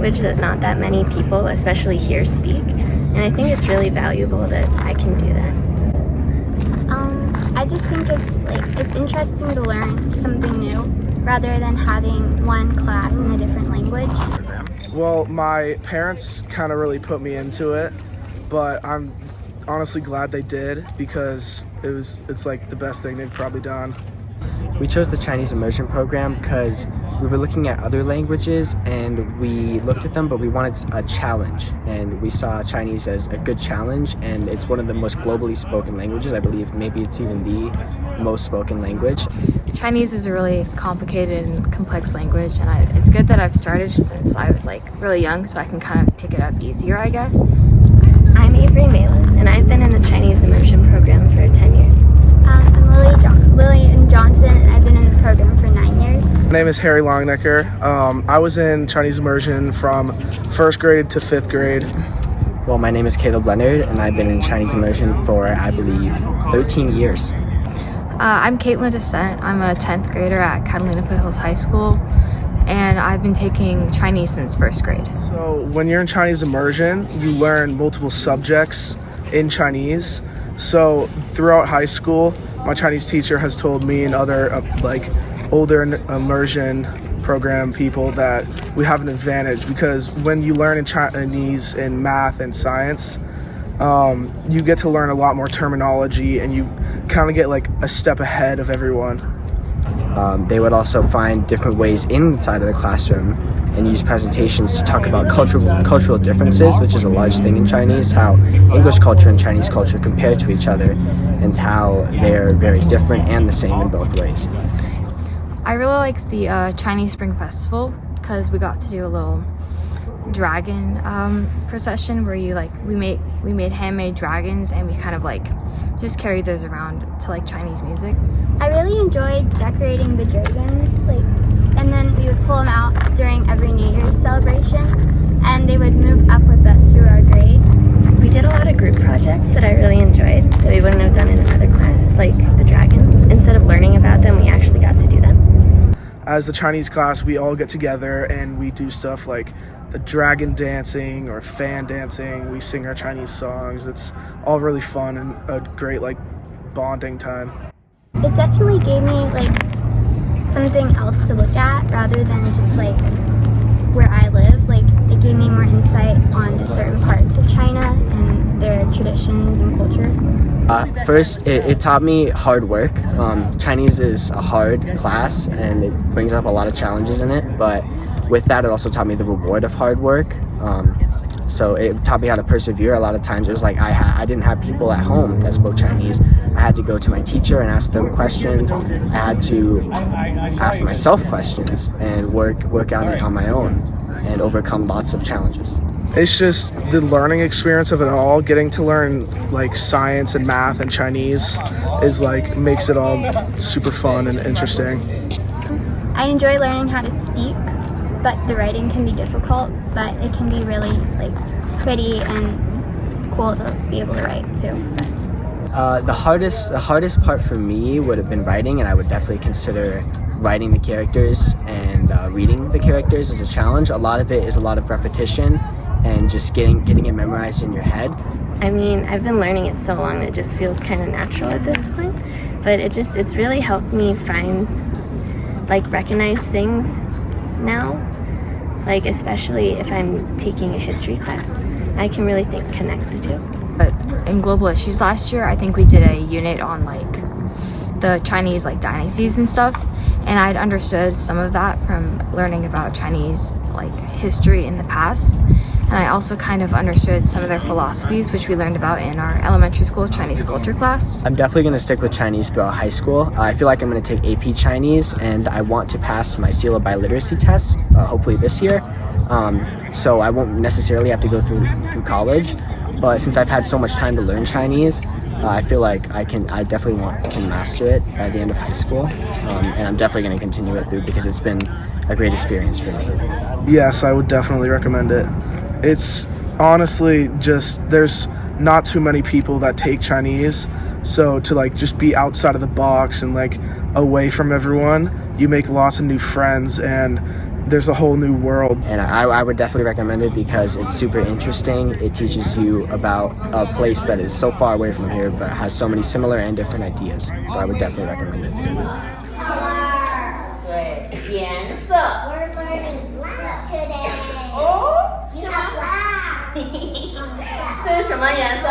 language that not that many people, especially here, speak. And I think it's really valuable that I can do that. I just think it's interesting to learn something new rather than having one class in a different language. Well, my parents kind of really put me into it, but I'm honestly glad they did because it's like the best thing they've probably done. We chose the Chinese immersion program because we were looking at other languages and we looked at them, but we wanted a challenge, and we saw Chinese as a good challenge, and it's one of the most globally spoken languages. I believe maybe it's even the most spoken language. Chinese is a really complicated and complex language, and it's good that I've started since I was really young, so I can kind of pick it up easier, I guess. I'm Avery Malin, and I've been in the Chinese immersion program for 10 years. I'm Lily Johnson, and I've been in the program for 9 years. My name is Harry Longnecker. I was in Chinese immersion from first grade to fifth grade. Well, my name is Caleb Leonard, and I've been in Chinese immersion for, I believe, 13 years. I'm Caitlin Descent. I'm a 10th grader at Catalina Foothills High School, and I've been taking Chinese since first grade. So when you're in Chinese immersion, you learn multiple subjects in Chinese. So throughout high school, my Chinese teacher has told me and other older immersion program people that we have an advantage because when you learn in Chinese in math and science, you get to learn a lot more terminology and you kind of get a step ahead of everyone. They would also find different ways inside of the classroom and use presentations to talk about cultural differences, which is a large thing in Chinese, how English culture and Chinese culture compare to each other and how they're very different and the same in both ways. I really liked the Chinese Spring Festival because we got to do a little dragon procession where we made handmade dragons, and we kind of just carried those around to Chinese music. I really enjoyed decorating the dragons, and then we would pull them out during every New Year's celebration, and they would move up with us through our grade. We did a lot of group projects that I really enjoyed that we wouldn't have done in another class, like the dragons. Instead of learning about them, we actually got to do them. As the Chinese class, we all get together and we do stuff like the dragon dancing or fan dancing. We sing our Chinese songs. It's all really fun and a great bonding time. It definitely gave me something else to look at rather than just where I live. It gave me more insight on certain parts of China and their traditions and culture. First, it taught me hard work. Chinese is a hard class and it brings up a lot of challenges in it, but with that, it also taught me the reward of hard work. So it taught me how to persevere. A lot of times it was I didn't have people at home that spoke Chinese. I had to go to my teacher and ask them questions. I had to ask myself questions and work on it on my own and overcome lots of challenges. It's just the learning experience of it all. Getting to learn science and math and Chinese is makes it all super fun and interesting. I enjoy learning how to speak, but the writing can be difficult, but it can be really pretty and cool to be able to write too. The hardest part for me would have been writing, and I would definitely consider writing the characters and reading the characters as a challenge. A lot of it is a lot of repetition and just getting it memorized in your head. I mean, I've been learning it so long that it just feels kind of natural at this point, but it's really helped me find recognize things now, especially if I'm taking a history class. I can really connect the two. But in global issues last year, I think we did a unit on the Chinese dynasties and stuff, and I'd understood some of that from learning about Chinese history in the past, and I also kind of understood some of their philosophies, which we learned about in our elementary school Chinese culture class. I'm definitely going to stick with Chinese throughout high school. I feel like I'm going to take AP Chinese, and I want to pass my seal of biliteracy test, hopefully this year. So I won't necessarily have to go through college, but since I've had so much time to learn Chinese, I feel like I definitely want to master it by the end of high school, and I'm definitely going to continue it through because it's been a great experience for me. Yes, I would definitely recommend it. It's honestly just, there's not too many people that take Chinese, so to just be outside of the box and away from everyone, you make lots of new friends, and there's a whole new world. And I would definitely recommend it because it's super interesting. It teaches you about a place that is so far away from here but has so many similar and different ideas. So I would definitely recommend it. 对，颜色。 We're learning black today. 哦，是吗？这是什么颜色？